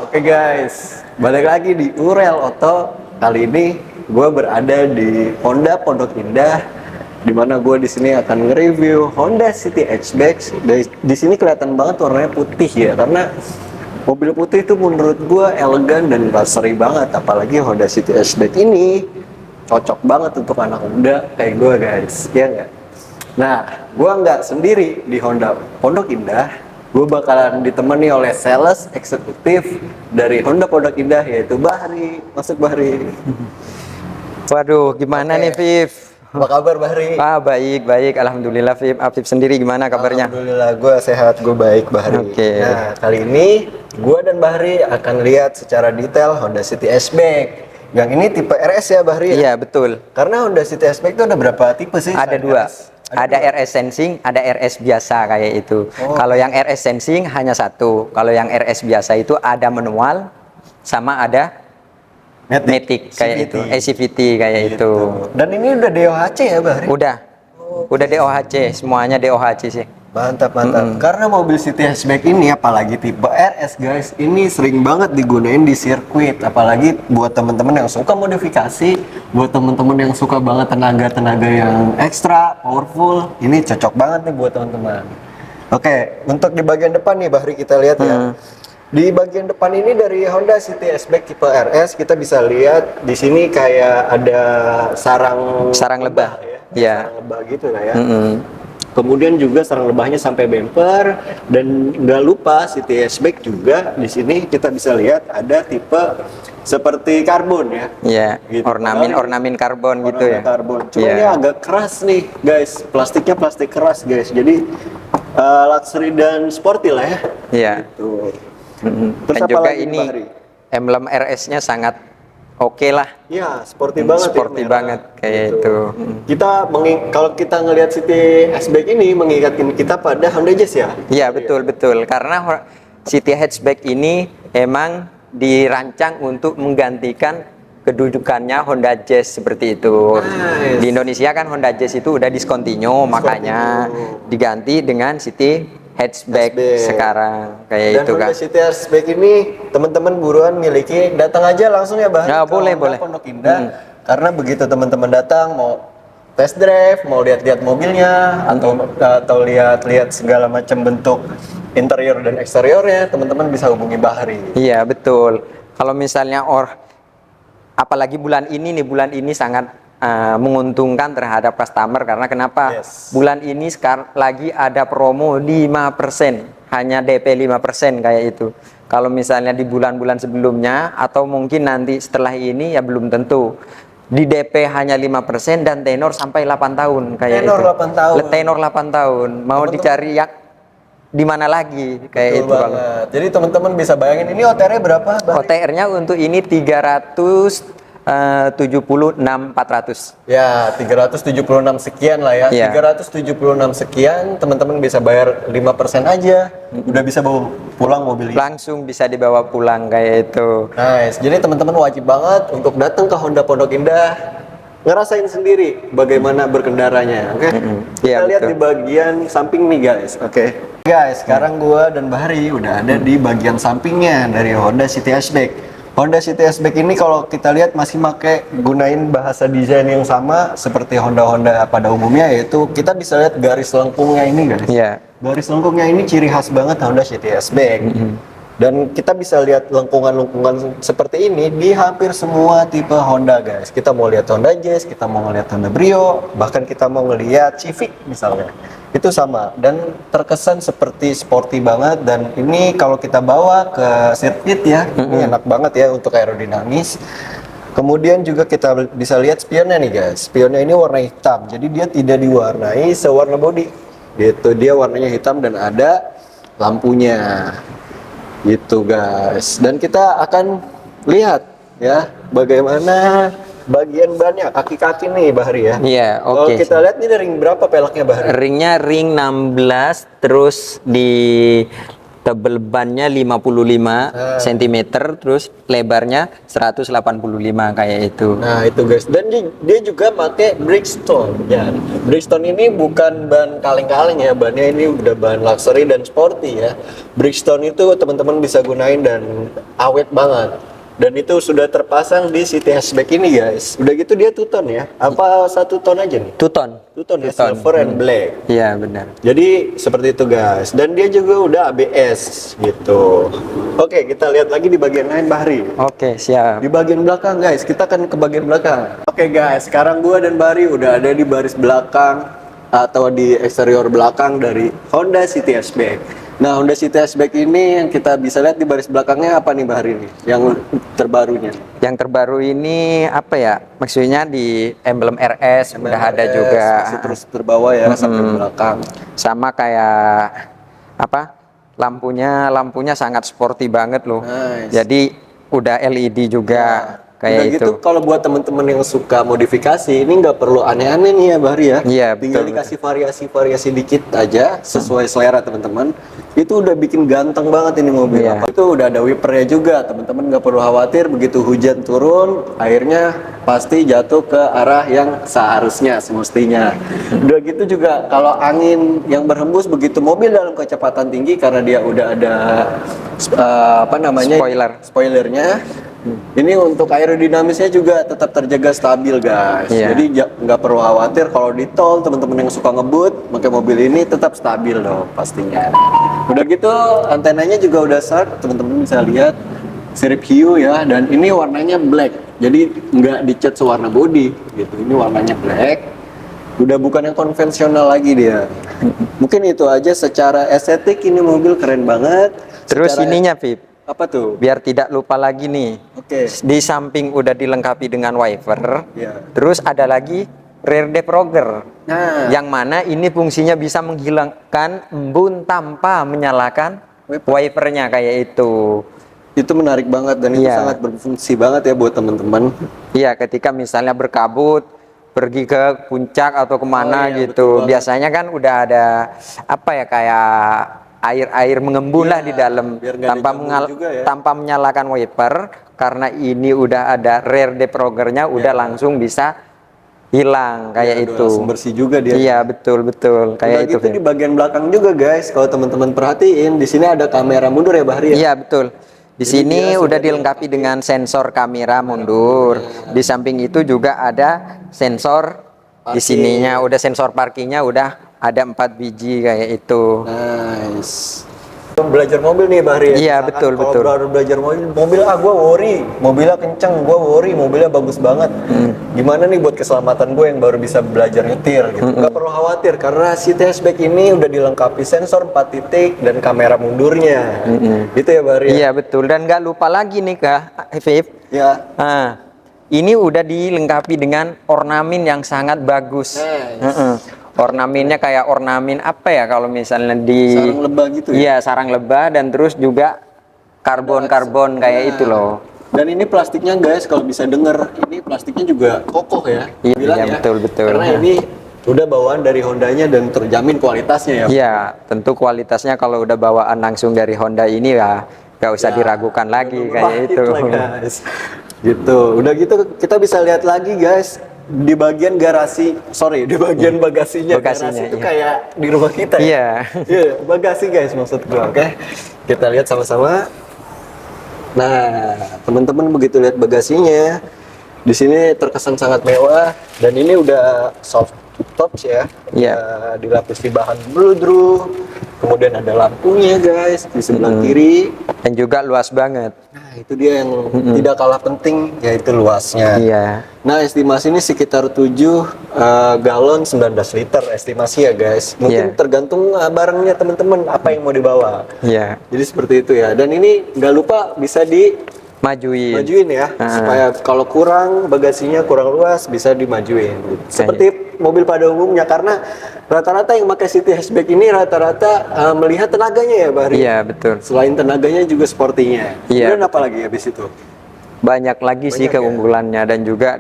Oke guys, balik lagi di Urel Auto. Kali ini gue berada di Honda Pondok Indah, di mana gue di sini akan nge-review Honda City Hatchback. Di sini kelihatan banget warnanya putih ya, karena mobil putih itu menurut gue elegan dan luxury banget. Apalagi Honda City Hatchback ini cocok banget untuk anak muda kayak gue guys, ya nggak? Nah, gue nggak sendiri di Honda Pondok Indah. Gue bakalan ditemani oleh sales eksekutif dari Honda Pondok Indah, yaitu Bahri. Masuk Bahri. Waduh, gimana nih, Viv? Apa kabar Bahri? Baik. Alhamdulillah, Viv. Afif sendiri gimana kabarnya? Alhamdulillah, gue sehat, gue baik Bahri. Oke. Nah, kali ini gue dan Bahri akan lihat secara detail Honda City Hatchback. Yang ini tipe RS ya Bahri? Iya, betul. Karena Honda City Hatchback itu ada berapa tipe sih? Ada dua. Ada RS Sensing, ada RS biasa kayak itu. Kalau yang RS Sensing hanya satu. Kalau yang RS biasa itu ada manual, sama ada Matic kayak itu, CVT kayak itu. Dan ini udah DOHC ya Bahri? Udah DOHC, semuanya DOHC sih. Mantap. Karena mobil City Hatchback ini, apalagi tipe RS guys, ini sering banget digunain di sirkuit. Apalagi buat teman-teman yang suka modifikasi, buat teman-teman yang suka banget tenaga yang ekstra powerful, ini cocok banget nih buat teman-teman. Oke, untuk di bagian depan nih Bahri, kita lihat ya. Di bagian depan ini dari Honda City Hatchback tipe RS, kita bisa lihat di sini kayak ada sarang lebah ya. Sarang lebah gitu lah ya. Kemudian juga sarang lebahnya sampai bumper, dan nggak lupa City Hatchback juga di sini kita bisa lihat ada tipe seperti karbon ya. Iya, gitu. ornamen karbon gitu ya. Karbon. Cuma Iya. ini agak keras nih guys, plastiknya plastik keras guys. Jadi luxury dan sporty lah ya. Iya. Gitu. Terus Dan apa juga lagi, ini Bahri? emblem RS-nya sangat oke lah. Ya, sporty banget Sporty ya, merah. banget kayak Gitu. itu. Kita kalau kita ngelihat City Hatchback ini mengingatkan kita pada Honda Jazz ya. Iya, betul. Karena City Hatchback ini emang dirancang untuk menggantikan kedudukannya Honda Jazz seperti itu. Nice. Di Indonesia kan Honda Jazz itu udah discontinue, makanya diganti dengan City Hatchback sekarang kayak Dan itu Honda kan. City Hatchback ini teman-teman buruan miliki, datang aja langsung ya Bahri Ya, ke boleh. Honda Pondok Indah. Karena begitu teman-teman datang mau test drive, mau lihat-lihat mobilnya, atau lihat-lihat segala macam bentuk interior dan eksteriornya, teman-teman bisa hubungi Bahri. Iya, betul. Kalau misalnya apalagi bulan ini sangat menguntungkan terhadap customer, karena kenapa? Yes. Bulan ini sekarang lagi ada promo 5%, hanya DP 5% kayak itu. Kalau misalnya di bulan-bulan sebelumnya atau mungkin nanti setelah ini ya belum tentu. Di DP hanya 5% dan tenor sampai 8 tahun kayak Tenor itu. 8 tahun. Tenor 8 tahun. Mau dicari yang di mana lagi kayak Betul itu kalau. banget. Jadi teman-teman bisa bayangin ini OTR-nya berapa, Bahri? OTR-nya untuk ini 376.400. Ya, 376 sekian lah ya. Iya. 376 sekian, teman-teman bisa bayar 5% aja. Udah bisa bawa pulang mobil ini. Langsung bisa dibawa pulang kayak itu. Nice. Jadi teman-teman wajib banget untuk datang ke Honda Pondok Indah, ngerasain sendiri bagaimana berkendaranya, oke? Kita Iya, lihat betul. di bagian samping nih guys, oke? Guys, sekarang gua dan Bahri udah ada di bagian sampingnya dari Honda City Hatchback. Honda City Hatchback ini kalau kita lihat masih gunain bahasa desain yang sama seperti Honda-Honda pada umumnya, yaitu kita bisa lihat garis lengkungnya ini guys. Iya. Garis lengkungnya ini ciri khas banget Honda City Hatchback. Dan kita bisa lihat lengkungan-lengkungan seperti ini di hampir semua tipe Honda guys. Kita mau lihat Honda Jazz, kita mau ngelihat Honda Brio, bahkan kita mau ngelihat Civic misalnya. Itu sama dan terkesan seperti sporty banget, dan ini kalau kita bawa ke sirkuit ya, ini enak banget ya untuk aerodinamis. Kemudian juga kita bisa lihat spionnya nih guys. Spionnya ini warna hitam, jadi dia tidak diwarnai sewarna body. Gitu, dia warnanya hitam dan ada lampunya. Gitu guys. Dan kita akan lihat ya bagaimana bagian bannya, kaki-kaki nih Bahri ya. Iya, Kalau oke. kita lihat ini dari ring berapa peleknya Bahri? Ringnya ring 16, terus di Tebel bannya 55 cm, terus lebarnya 185 kayak itu. Nah itu guys, dan dia juga pakai Bridgestone ya. Bridgestone ini bukan ban kaleng-kaleng ya, bannya ini udah ban luxury dan sporty ya. Bridgestone itu teman-teman bisa gunain dan awet banget. Dan itu sudah terpasang di City Hatchback ini guys. Udah gitu dia 2 ton ya? Apa 1 ton aja nih? 2 ton. 2 ton ya, 2 ton. silver and black. Iya benar. Jadi seperti itu guys. Dan dia juga udah ABS gitu. Oke, kita lihat lagi di bagian lain Bahri. Oke, siap. Di bagian belakang guys, kita akan ke bagian belakang. Oke guys, sekarang gua dan Bahri udah ada di baris belakang atau di eksterior belakang dari Honda City Hatchback. Nah, Honda City Hatchback ini yang kita bisa lihat di baris belakangnya apa nih Bahri ini? Yang terbarunya. Yang terbaru ini apa ya? Maksudnya di emblem RS udah ada RS, juga. masih terus terbawa ya sampai belakang. Sama kayak apa? Lampunya sangat sporty banget loh. Nice. Jadi udah LED juga kayak Udah itu. gitu kalau buat temen-temen yang suka modifikasi ini nggak perlu aneh-aneh nih ya Bahri ya. Iya, Tinggal betul. dikasih variasi-variasi dikit aja sesuai selera teman-teman. Itu udah bikin ganteng banget ini mobil. Iya. Apa itu udah ada wipernya juga, teman-teman nggak perlu khawatir begitu hujan turun airnya pasti jatuh ke arah yang seharusnya semestinya. Udah gitu juga kalau angin yang berhembus begitu mobil dalam kecepatan tinggi karena dia udah ada apa namanya spoilernya. Ini untuk aerodinamisnya juga tetap terjaga stabil guys. Iya. Jadi nggak perlu khawatir kalau di tol teman-teman yang suka ngebut pakai mobil ini tetap stabil dong pastinya. Udah gitu antenanya juga udah start, teman-teman bisa lihat sirip hiu ya, dan ini warnanya black. Jadi nggak dicat sewarna body gitu. Ini warnanya black. Udah bukan yang konvensional lagi dia. Mungkin itu aja secara estetik ini mobil keren banget. Terus Secara ininya Pip, apa tuh? biar tidak lupa lagi nih. Oke. Di samping udah dilengkapi dengan wiper, Ya. terus ada lagi rear defrogger. Nah, Yang mana ini fungsinya bisa menghilangkan embun tanpa menyalakan wipernya kayak itu. itu menarik banget dan itu Iya. sangat berfungsi banget ya buat teman-teman. Iya, ketika misalnya berkabut, pergi ke puncak atau kemana Oh iya, gitu, betul banget. biasanya kan udah ada apa ya, kayak air-air mengembun lah di dalam biar nggak tanpa dicampur juga ya. tanpa menyalakan wiper, karena ini udah ada rear defroggernya, udah langsung bisa hilang kayak Ya, udah itu. langsung bersih juga dia. Iya, betul Udah kayak itu. gitu di bagian belakang juga guys, kalau teman-teman perhatiin di sini ada kamera mundur ya Bahri ya. Iya, betul. Di Jadi sini dia udah sudah dilengkapi dengan sensor kamera mundur. Di samping itu juga ada sensor di Parking. sininya, udah sensor parkingnya udah ada 4 biji kayak itu. Nice. Belajar mobil nih Bahri ya. Iya, Misalkan betul, kalau betul. baru belajar mobil gua worry, mobilnya kenceng, gua worry, mobilnya bagus banget. Gimana nih buat keselamatan gue yang baru bisa belajar nyetir gitu. Nggak perlu khawatir karena City Hatchback ini udah dilengkapi sensor 4 titik dan kamera mundurnya. Gitu ya Bahri ya. Iya, betul. Dan nggak lupa lagi nih Kak Vip. Ya. Nah, ini udah dilengkapi dengan ornamen yang sangat bagus. Nice. Ornamennya kayak ornamen apa ya, kalau misalnya di Sarang lebah gitu ya. Iya, sarang lebah, dan terus juga karbon kayak itu loh. Dan ini plastiknya guys, kalau bisa denger, ini plastiknya juga kokoh ya. Iya, Bilang iya, betul. Karena ini udah bawaan dari Hondanya dan terjamin kualitasnya ya. Iya, tentu kualitasnya kalau udah bawaan langsung dari Honda ini ya nggak usah diragukan lagi kayak Pahit itu. lah, guys. Gitu. Udah gitu kita bisa lihat lagi guys di bagian garasi, di bagian bagasinya. Bagasinya, Garasi itu iya. kayak di rumah kita ya. Iya. Iya, bagasi guys maksud gua. Oke. Kita lihat sama-sama. Nah, teman-teman begitu lihat bagasinya, di sini terkesan sangat mewah dan ini udah soft touch ya. Iya. Udah dilapisi bahan bluedroo. Kemudian ada lampunya guys di sebelah kiri. Dan juga luas banget. Nah, itu dia yang tidak kalah penting, yaitu luasnya. Iya. Nah, estimasi ini sekitar 7 galon 19 liter estimasi ya guys. Mungkin Iya. tergantung barangnya teman-teman apa yang mau dibawa. Iya. Jadi seperti itu ya. Dan ini nggak lupa bisa dimajuin Majuin. ya, supaya kalau kurang bagasinya kurang luas bisa dimajuin. Seperti mobil pada umumnya, karena rata-rata yang pakai City Hatchback ini rata-rata melihat tenaganya ya Bahri. Iya, betul. Selain tenaganya juga sportinya. Iya. Kemudian apa lagi habis itu? Banyak lagi sih Banyak ya? keunggulannya, dan juga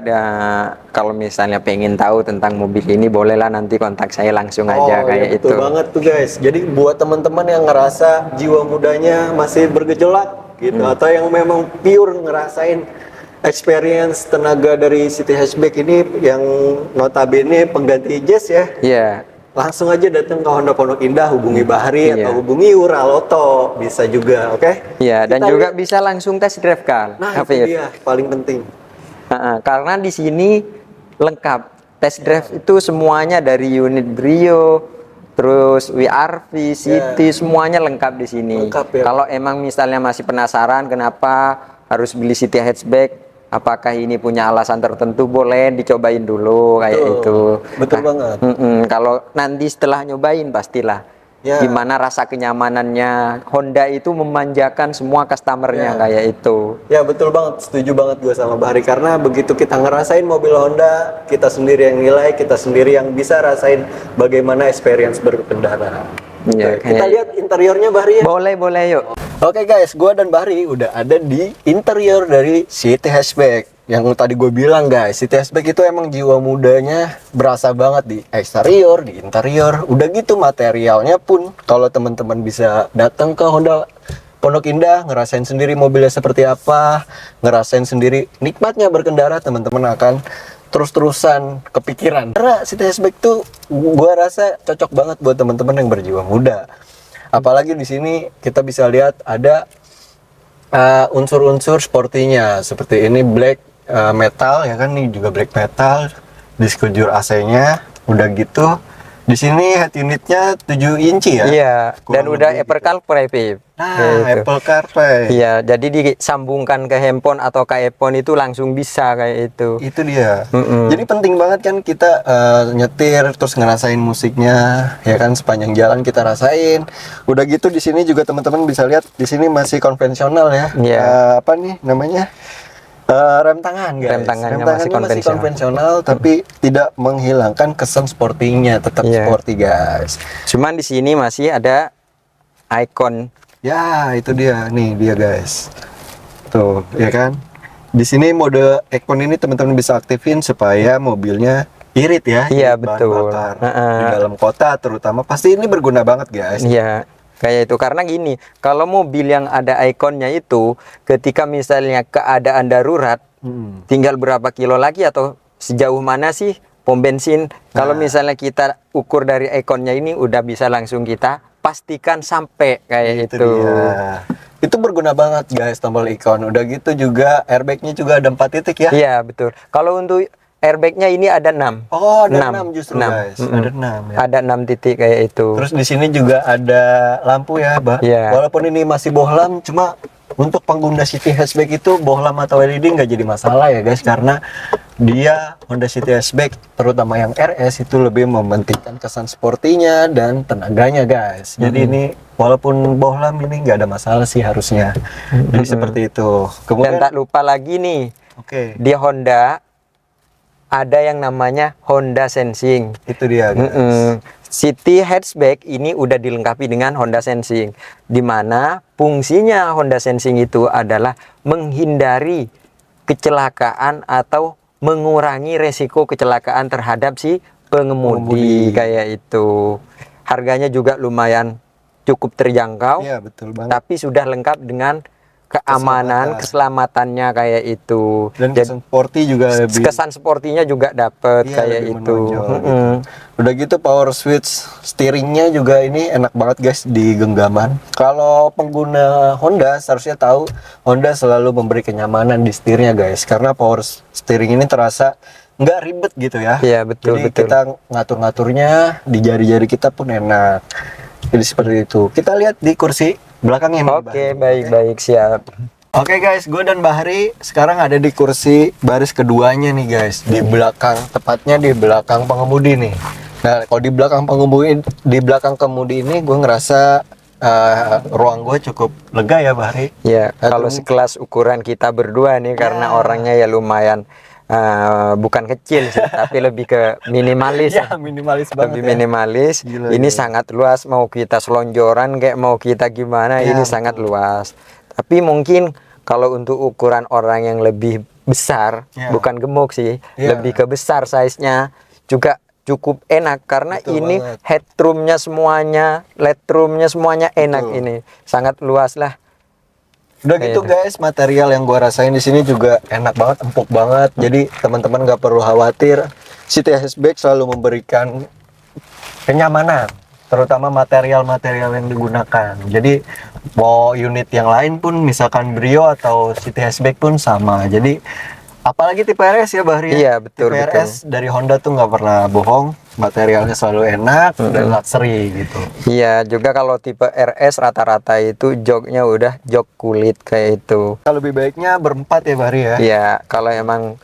kalau misalnya pengen tahu tentang mobil ini, bolehlah nanti kontak saya langsung aja Oh ya kayak betul itu. banget tuh guys. Jadi buat teman-teman yang ngerasa jiwa mudanya masih bergejolak gitu, atau yang memang pure ngerasain experience tenaga dari City Hatchback ini yang notabene pengganti Jazz ya, Iya, langsung aja datang ke Honda Pondok Indah, hubungi Bahri atau iya, hubungi Uraloto bisa juga, oke? iya, dan Kita juga lihat. bisa langsung test drive kan, Nah itu Hafid. dia paling penting. Karena di sini lengkap test drive itu semuanya, dari unit Brio, terus WRV, Ya, City, semuanya lengkap di sini. lengkap ya. Kalau emang misalnya masih penasaran kenapa harus beli City Hatchback, apakah ini punya alasan tertentu, boleh dicobain dulu kayak itu. Betul banget. Kalau nanti setelah nyobain pastilah Ya. gimana rasa kenyamanannya. Honda itu memanjakan semua customernya Ya. kayak itu. Ya betul banget, setuju banget gue sama Bahri, karena begitu kita ngerasain mobil Honda, kita sendiri yang nilai, kita sendiri yang bisa rasain bagaimana experience berkendara. Iya, Oke, kita kayak- lihat interiornya Bahri ya. Boleh yuk. Oke guys, gue dan Bahri udah ada di interior dari City Hatchback. Yang tadi gue bilang guys, City Hatchback itu emang jiwa mudanya berasa banget di eksterior, di interior. Udah gitu materialnya pun, kalau teman-teman bisa datang ke Honda Pondok Indah, ngerasain sendiri mobilnya seperti apa, ngerasain sendiri nikmatnya berkendara, teman-teman akan terus-terusan kepikiran. Karena City Hatchback tuh gue rasa cocok banget buat teman-teman yang berjiwa muda. Apalagi di sini kita bisa lihat ada unsur-unsur sportinya, seperti ini black metal ya kan, nih juga black metal, diskejur AC-nya, udah gitu. Di sini head unitnya 7 inci ya. Iya, dan Kurang udah lebih Apple gitu. CarPlay, Pip. Nah, Gitu. Apple CarPlay. Iya, jadi disambungkan ke handphone atau ke iPhone itu langsung bisa kayak itu. Itu dia. Mm-mm. Jadi penting banget kan kita nyetir terus ngerasain musiknya ya kan, sepanjang jalan kita rasain. Udah gitu di sini juga teman-teman bisa lihat di sini masih konvensional ya. Iya. Apa nih namanya? Rem tangan guys. Rem tangannya masih masih konvensional tapi tidak menghilangkan kesan sportinya, tetap Iya. sporty guys. Cuman di sini masih ada icon. Ya, itu dia. Nih dia guys. Tuh, ya kan? Di sini mode Econ ini teman-teman bisa aktifin supaya mobilnya irit ya. Iya, irit bahan betul. bakar. Heeh. Di dalam kota terutama pasti ini berguna banget guys. Iya, kayak itu. Karena gini, kalau mobil yang ada ikonnya itu, ketika misalnya keadaan darurat, tinggal berapa kilo lagi atau sejauh mana sih pom bensin, kalau misalnya kita ukur dari ikonnya ini, udah bisa langsung kita pastikan sampai kayak itu. Dia. Itu berguna banget guys tombol Icon. Udah gitu juga airbagnya juga ada 4 titik ya. Iya, betul. Kalau untuk airbagnya ini ada 6. Oh, ada 6 justru guys. Mm-mm. Ada 6 ya. Ada 6 titik kayak itu. Terus di sini juga ada lampu ya, Mbak. Iya. Walaupun ini masih bohlam, cuma untuk pengguna City Hatchback itu bohlam atau LED nggak jadi masalah ya guys, karena dia Honda City Hatchback terutama yang RS itu lebih mementingkan kesan sportinya dan tenaganya guys. Jadi ini walaupun bohlam ini nggak ada masalah sih harusnya. Jadi seperti itu. Dan Kemudian tak lupa lagi nih, oke, di Honda ada yang namanya Honda Sensing. itu dia guys. City Hatchback ini udah dilengkapi dengan Honda Sensing, di mana fungsinya Honda Sensing itu adalah menghindari kecelakaan atau mengurangi resiko kecelakaan terhadap si pengemudi kayak itu. Harganya juga lumayan cukup terjangkau, Iya, betul banget. tapi sudah lengkap dengan keamanan, keselamatannya kayak itu. Dan Jadi, kesan sporty juga lebih kesan sportinya juga dapet iya, kayak lebih itu. menonjol gitu. Udah gitu power switch steeringnya juga ini enak banget guys di genggaman. Kalau pengguna Honda seharusnya tahu Honda selalu memberi kenyamanan di setirnya guys, karena power steering ini terasa nggak ribet gitu ya. Iya, betul, Jadi betul. kita ngatur-ngaturnya di jari-jari kita pun enak. Jadi seperti itu. Kita lihat di kursi belakangnya nih, Oke, Bahri. baik, siap. Oke guys, gue dan Bahri sekarang ada di kursi baris keduanya nih guys, di belakang, tepatnya di belakang pengemudi nih. Nah, kalau di belakang kemudi ini gue ngerasa ruang gue cukup lega ya Bahri. Ya, Nah, kalau terus- sekelas ukuran kita berdua nih, karena orangnya ya lumayan bukan kecil sih, tapi lebih ke minimalis. Ya minimalis banget Lebih ya. minimalis. Gila, Ini gila. sangat luas, mau kita selonjoran kayak mau kita gimana, Ya, ini betul. sangat luas. Tapi mungkin Kalau untuk ukuran orang yang lebih besar, Ya. bukan gemuk sih, Ya. lebih ke besar size-nya, juga cukup enak karena Betul ini banget. headroom-nya semuanya, legroom-nya semuanya enak Betul. ini. Sangat luas lah. Udah Kayak gitu itu. guys, material yang gua rasain di sini juga enak banget, empuk banget. Jadi teman-teman nggak perlu khawatir. City Hatchback selalu memberikan kenyamanan, terutama material-material yang digunakan. Jadi mau unit yang lain pun, misalkan Brio atau City Hatchback pun sama. Jadi apalagi tipe RS ya Bahri ya. Iya, betul, Tipe RS dari Honda tuh nggak pernah bohong, materialnya selalu enak dan luxury gitu. Iya, juga kalau tipe RS rata-rata itu joknya udah jok kulit kayak itu. Kalau lebih baiknya berempat ya Bahri ya. Iya, kalau emang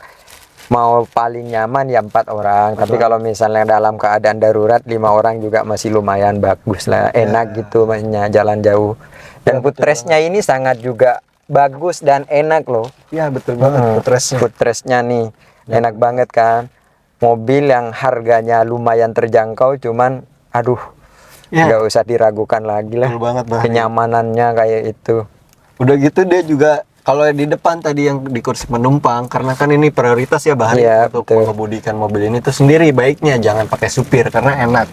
mau paling nyaman ya 4 orang. Tapi kalau misalnya dalam keadaan darurat 5 orang juga masih lumayan bagus lah, enak gitu mainnya jalan jauh. Dan Ya, betul footrestnya ini sangat juga bagus dan enak loh. Iya betul banget footrestnya. Footrestnya nih enak banget kan. Mobil yang harganya lumayan terjangkau, cuman aduh Ya, nggak usah diragukan lagi lah. betul banget Bahri. Kenyamanannya kayak itu. Udah gitu dia juga kalau yang di depan tadi yang di kursi penumpang, karena kan ini prioritas ya Bahari Iya, untuk betul. mengemudikan mobil ini tuh sendiri, baiknya jangan pakai supir karena enak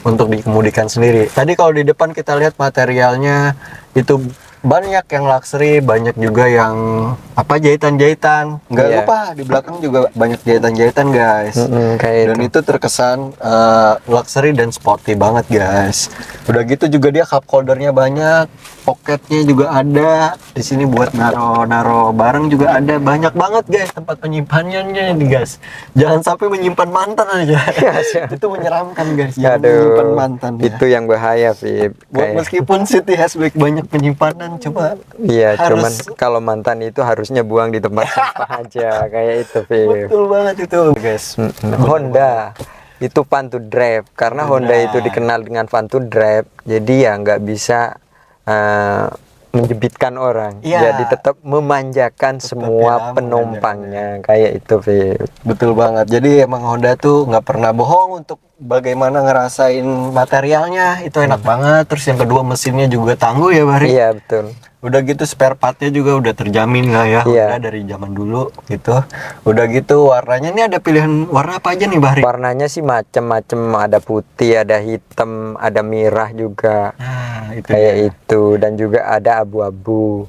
untuk dikemudikan sendiri. Tadi kalau di depan kita lihat materialnya itu banyak yang luxury, banyak juga yang apa jahitan-jahitan. Nggak Iya. lupa di belakang juga banyak jahitan-jahitan guys. Kayak Dan itu terkesan luxury dan sporty banget guys. Udah gitu juga dia cup holdernya banyak, pocketnya juga ada. Di sini buat naro barang juga ada, banyak banget guys tempat penyimpanannya nih guys. Jangan sampai menyimpan mantan aja. Itu menyeramkan guys. Jangan menyimpan mantan ya. Itu yang bahaya, Vip. Buat meskipun City Hatchback banyak penyimpanan, coba Iya, cuman harus kalau mantan itu harusnya buang di tempat sampah aja, kayak itu, Vip. betul banget itu guys. Honda itu fun to drive karena Honda itu dikenal dengan fun to drive, jadi ya nggak bisa menjepitkan orang, Iya. jadi tetap memanjakan semua ya, penumpangnya kayak itu, Vip. Betul banget. Jadi emang Honda tuh nggak pernah bohong untuk bagaimana ngerasain materialnya. Itu enak banget. Terus yang kedua mesinnya juga tangguh ya Bari. Iya, betul. Udah gitu spare partnya juga udah terjamin lah ya Iya. Honda dari zaman dulu gitu. Udah gitu warnanya ini ada pilihan warna apa aja nih Bari? Warnanya sih macem-macem, ada putih, ada hitam, ada merah juga Nah, itu kayak dia. itu, dan juga ada abu-abu.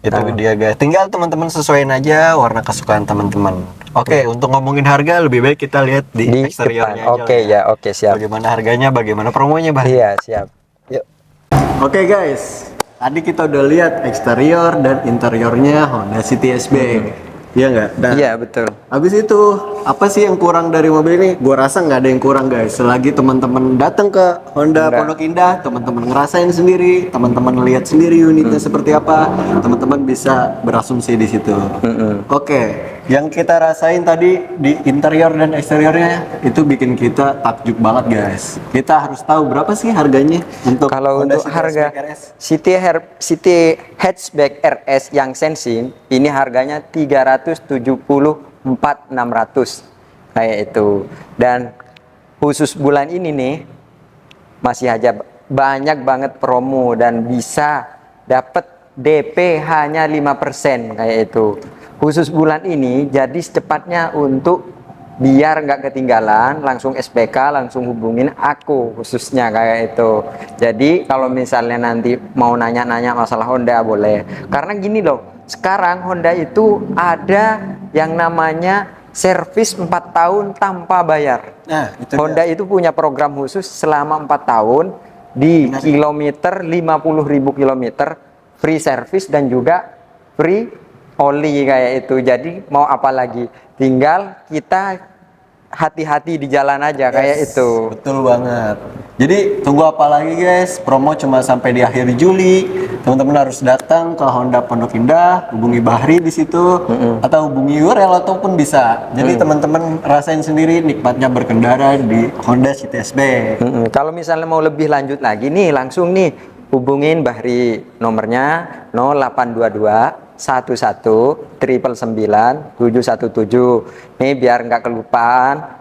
Itu dia guys. Tinggal teman-teman sesuaiin aja warna kesukaan teman-teman. Oke, untuk ngomongin harga lebih baik kita lihat di Di eksteriornya depan. aja. Oke lah ya, oke, siap. Bagaimana harganya, bagaimana promonya Bari? Iya, siap. Yuk. Oke guys, tadi kita udah lihat eksterior dan interiornya Honda City Hatchback. Iya nggak? Nah, Iya, betul. habis itu apa sih yang kurang dari mobil ini? Gua rasa nggak ada yang kurang guys. Selagi teman-teman datang ke Honda Pondok Indah, teman-teman ngerasain sendiri, teman-teman lihat sendiri unitnya seperti apa, teman-teman bisa berasumsi di situ. Oke, yang kita rasain tadi di interior dan eksteriornya itu bikin kita takjub banget guys. Kita harus tahu berapa sih harganya untuk Kalau Honda untuk City harga Hatchback RS? City Hatchback RS yang sensing ini harganya 374.600 kayak itu. Dan khusus bulan ini nih masih aja banyak banget promo dan bisa dapat DP hanya 5% kayak itu. Khusus bulan ini, jadi secepatnya untuk biar nggak ketinggalan, langsung SPK, langsung hubungin aku khususnya kayak itu. Jadi kalau misalnya nanti mau nanya-nanya masalah Honda boleh. Karena gini loh, sekarang Honda itu ada yang namanya servis 4 tahun tanpa bayar. Nah, itu Honda itu punya program khusus selama 4 tahun di kilometer 50.000 kilometer free service dan juga free oli kayak itu. Jadi mau apa lagi? Tinggal kita hati-hati di jalan aja kayak itu. Betul banget. Jadi tunggu apa lagi guys? Promo cuma sampai di akhir Juli. Teman-teman harus datang ke Honda Pondok Indah, hubungi Bahri di situ, atau hubungi Yurel ataupun bisa. Jadi teman-teman rasain sendiri nikmatnya berkendara di Honda City Hatchback. Kalau misalnya mau lebih lanjut lagi nih, langsung nih hubungin Bahri, nomornya 0822 11 999 717. Nih biar nggak kelupaan,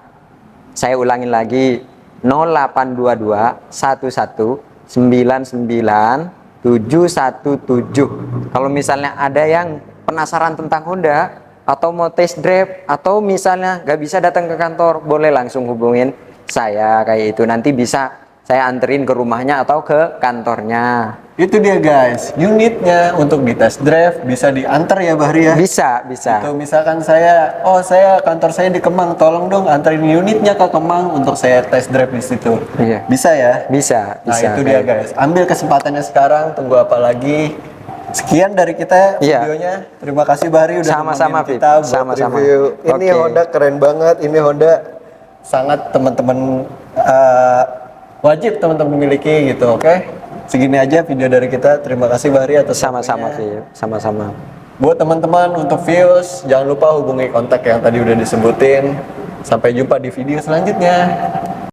saya ulangin lagi 0822 11 99 717. Kalau misalnya ada yang penasaran tentang Honda atau mau test drive atau misalnya nggak bisa datang ke kantor, boleh langsung hubungin saya kayak itu. Nanti bisa saya anterin ke rumahnya atau ke kantornya. Itu dia guys, unitnya untuk di test drive bisa diantar ya Bahri ya. Bisa. Itu misalkan kantor saya di Kemang, tolong dong anterin unitnya ke Kemang untuk saya test drive di situ. Iya. Bisa ya? Bisa. Nah itu dia guys, ambil kesempatannya sekarang, tunggu apa lagi? Sekian dari kita Iya. videonya. Terima kasih Bahri udah Sama-sama, nemenin kita Vip. buat Sama-sama. review. Ini Oke. Honda keren banget, ini Honda sangat teman-teman wajib teman-teman miliki gitu, oke? Segini aja video dari kita. Terima kasih Bahri atas Sama-sama, waktunya. Vip. Sama-sama. Buat teman-teman untuk views, jangan lupa hubungi kontak yang tadi udah disebutin. Sampai jumpa di video selanjutnya.